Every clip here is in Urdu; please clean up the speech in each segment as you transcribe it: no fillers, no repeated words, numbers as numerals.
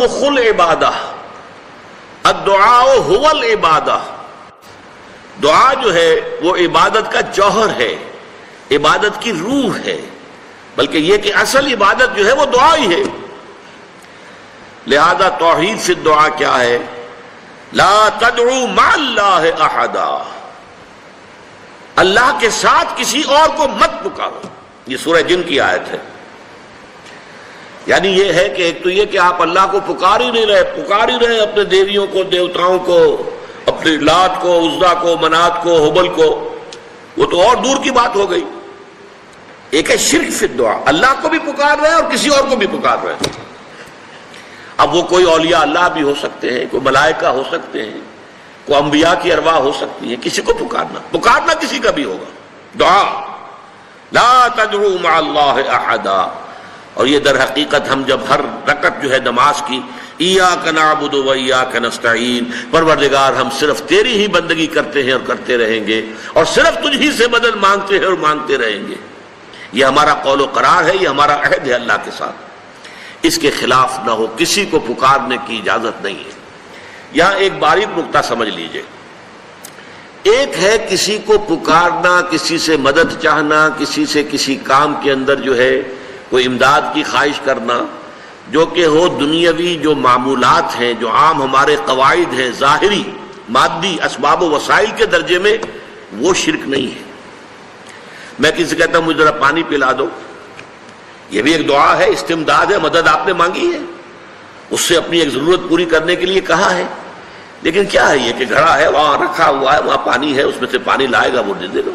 مخ العبادہ، الدعاء هو العبادہ، دعا جو ہے وہ عبادت کا جوہر ہے، عبادت کی روح ہے، بلکہ یہ کہ اصل عبادت جو ہے وہ دعا ہی ہے۔ لہذا توحید فی الدعاء کیا ہے؟ لا تدعو مع اللہ احدا، اللہ کے ساتھ کسی اور کو مت پکارو۔ یہ سورہ جن کی آیت ہے۔ یعنی یہ ہے کہ ایک تو یہ کہ آپ اللہ کو پکار ہی نہیں رہے اپنے دیویوں کو، دیوتاؤں کو، اپنے لات کو، عزا کو، منات کو، حبل کو، وہ تو اور دور کی بات ہو گئی۔ ایک ہے شرک فی الدعاء، اللہ کو بھی پکار رہے اور کسی اور کو بھی پکار رہے ہیں۔ اب وہ کوئی اولیاء اللہ بھی ہو سکتے ہیں، کوئی ملائکہ ہو سکتے ہیں، کوئی انبیاء کی ارواح ہو سکتی ہیں، کسی کو پکارنا کسی کا بھی ہوگا۔ دعا لا تدعو مع اللہ احدا، اور یہ در حقیقت ہم جب ہر رکعت جو ہے نماز کی ایاک نعبد و ایاک نستعین، پروردگار ہم صرف تیری ہی بندگی کرتے ہیں اور کرتے رہیں گے، اور صرف تجھ ہی سے مدد مانگتے ہیں اور مانگتے رہیں گے، یہ ہمارا قول و قرار ہے، یہ ہمارا عہد ہے اللہ کے ساتھ، اس کے خلاف نہ ہو، کسی کو پکارنے کی اجازت نہیں ہے۔ یہاں ایک باریک نکتہ سمجھ لیجئے، ایک ہے کسی کو پکارنا، کسی سے مدد چاہنا، کسی سے کسی کام کے اندر جو ہے کوئی امداد کی خواہش کرنا، جو کہ ہو دنیاوی جو معمولات ہیں، جو عام ہمارے قواعد ہیں، ظاہری مادی اسباب و وسائل کے درجے میں، وہ شرک نہیں ہے۔ میں کسی سے کہتا ہوں مجھے ذرا پانی پلا دو، یہ بھی ایک دعا ہے، استمداد ہے، مدد آپ نے مانگی ہے، اس سے اپنی ایک ضرورت پوری کرنے کے لیے کہا ہے، لیکن کیا ہے یہ کہ گھڑا ہے، وہاں رکھا ہوا ہے، وہاں پانی ہے، اس میں سے پانی لائے گا وہ دے دو۔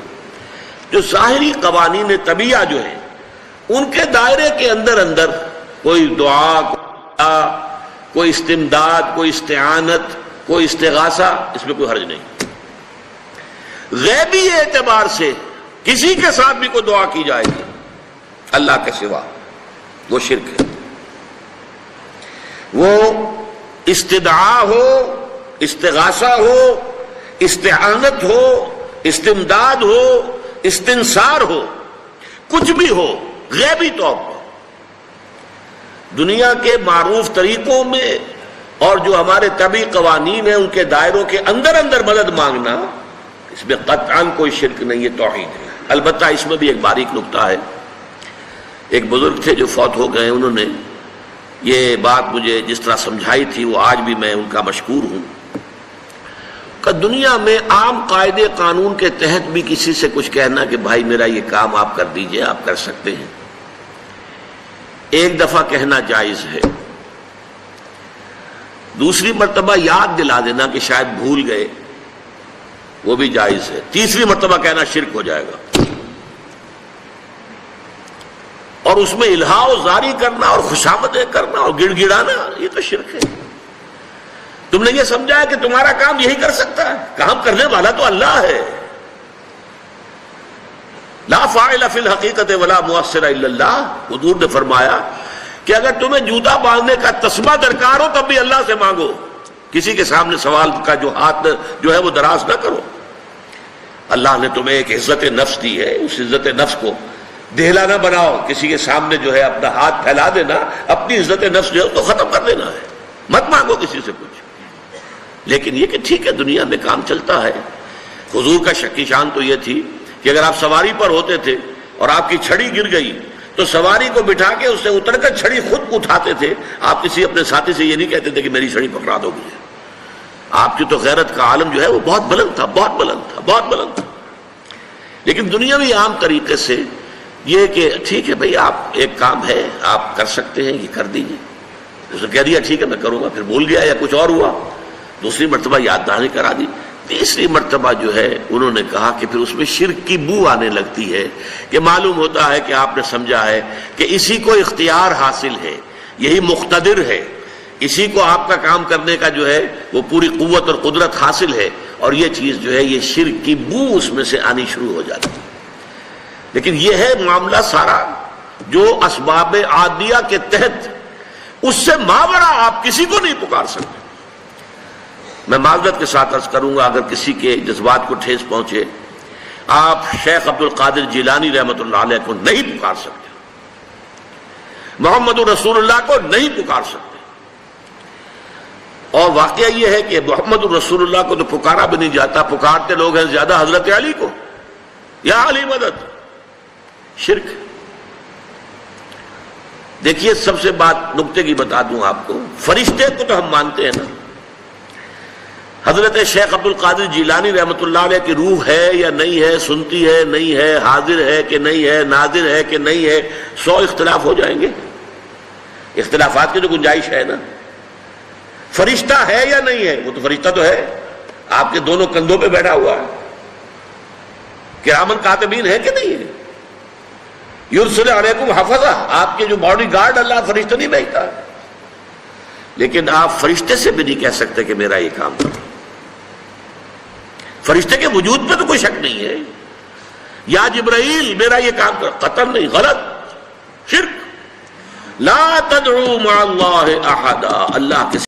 جو ظاہری قوانین طبیعہ جو ہیں ان کے دائرے کے اندر کوئی دعا، کوئی استمداد، کوئی استعانت، کوئی استغاثہ، اس میں کوئی حرج نہیں۔ غیبی اعتبار سے کسی کے ساتھ بھی کوئی دعا کی جائے گی اللہ کے سوا، وہ شرک ہے۔ وہ استدعا ہو، استغاثہ ہو، استعانت ہو، استمداد ہو، استنصار ہو، کچھ بھی ہو، غیبی طور پر دنیا کے معروف طریقوں میں اور جو ہمارے طبعی قوانین ہیں ان کے دائروں کے اندر مدد مانگنا، اس میں قطعاً کوئی شرک نہیں ہے، توحید ہے۔ البتہ اس میں بھی ایک باریک نکتہ ہے۔ ایک بزرگ تھے جو فوت ہو گئے، انہوں نے یہ بات مجھے جس طرح سمجھائی تھی وہ آج بھی میں ان کا مشکور ہوں کہ دنیا میں عام قاعدے قانون کے تحت بھی کسی سے کچھ کہنا کہ بھائی میرا یہ کام آپ کر دیجئے، آپ کر سکتے ہیں، ایک دفعہ کہنا جائز ہے، دوسری مرتبہ یاد دلا دینا کہ شاید بھول گئے، وہ بھی جائز ہے، تیسری مرتبہ کہنا شرک ہو جائے گا، اور اس میں الہا و زاری کرنا اور خوشامدیں کرنا اور گڑ گڑانا، یہ تو شرک ہے۔ تم نے یہ سمجھا ہے کہ تمہارا کام یہی کر سکتا ہے، کام کرنے والا تو اللہ ہے۔ لا فاعل فی الحقیقت ولا مؤثر الا اللہ، حضور نے فرمایا کہ اگر تمہیں جوتا باندھنے کا تسمہ درکار ہو تب بھی اللہ سے مانگو، کسی کے سامنے سوال کا جو ہاتھ جو ہے وہ دراز نہ کرو۔ اللہ نے تمہیں ایک عزت نفس دی ہے، اس عزت نفس کو دہلا نہ بناؤ، کسی کے سامنے جو ہے اپنا ہاتھ پھیلا دینا، اپنی عزت نفس جو ہے تو ختم کر دینا ہے، مت مانگو کسی سے کچھ۔ لیکن یہ کہ ٹھیک ہے دنیا میں کام چلتا ہے۔ حضور کا شکی شان تو یہ تھی کہ اگر آپ سواری پر ہوتے تھے اور آپ کی چھڑی گر گئی تو سواری کو بٹھا کے اس سے اتر کر چھڑی خود اٹھاتے تھے، آپ کسی اپنے ساتھی سے یہ نہیں کہتے تھے کہ میری چھڑی پکڑا دو مجھے۔ آپ کی تو غیرت کا عالم جو ہے وہ بہت بلند تھا، بہت بلند تھا، بہت بلند تھا۔ لیکن دنیاوی عام طریقے سے یہ کہ ٹھیک ہے بھئی آپ ایک کام ہے آپ کر سکتے ہیں، یہ کر دیجیے، اس نے کہہ دیا ٹھیک ہے میں کروں گا، پھر بھول گیا یا کچھ اور ہوا، دوسری مرتبہ یاد دہانی کرا دی، تیسری مرتبہ جو ہے انہوں نے کہا کہ پھر اس میں شرک کی بو آنے لگتی ہے کہ معلوم ہوتا ہے کہ آپ نے سمجھا ہے کہ اسی کو اختیار حاصل ہے، یہی مقتدر ہے، اسی کو آپ کا کام کرنے کا جو ہے وہ پوری قوت اور قدرت حاصل ہے، اور یہ چیز جو ہے یہ شرک کی بو اس میں سے آنی شروع ہو جاتی ہے۔ لیکن یہ ہے معاملہ سارا جو اسباب عادیہ کے تحت، اس سے ماورا آپ کسی کو نہیں پکار سکتے۔ میں معذرت کے ساتھ عرض کروں گا اگر کسی کے جذبات کو ٹھیس پہنچے، آپ شیخ عبد القادر جیلانی رحمۃ اللہ علیہ کو نہیں پکار سکتے، محمد رسول اللہ کو نہیں پکار سکتے، اور واقعہ یہ ہے کہ محمد الرسول اللہ کو تو پکارا بھی نہیں جاتا، پکارتے لوگ ہیں زیادہ حضرت علی کو، یا علی مدد، شرک۔ دیکھیے سب سے بات نکتے کی بتا دوں آپ کو، فرشتے کو تو ہم مانتے ہیں نا، حضرت شیخ عبد القادر جیلانی رحمۃ اللہ علیہ کی روح ہے یا نہیں ہے، سنتی ہے نہیں ہے، حاضر ہے کہ نہیں ہے، ناظر ہے کہ نہیں ہے، 100 اختلاف ہو جائیں گے، اختلافات کی تو گنجائش ہے نا۔ فرشتہ ہے یا نہیں ہے؟ وہ تو فرشتہ تو ہے، آپ کے دونوں کندھوں پہ بیٹھا ہوا ہے، کرامن کاتبین ہے کہ نہیں ہے؟ یرسل علیکم حفظہ، آپ کے جو باڈی گارڈ اللہ فرشتہ نہیں بھیجتا، لیکن آپ فرشتے سے بھی نہیں کہہ سکتے کہ میرا یہ کام کرو۔ فرشتے کے وجود پہ تو کوئی شک نہیں ہے، یا جبرائیل میرا یہ کام کرو، قطعاً نہیں، غلط، شرک۔ لا تدعو مع اللہ احدا، اللہ کے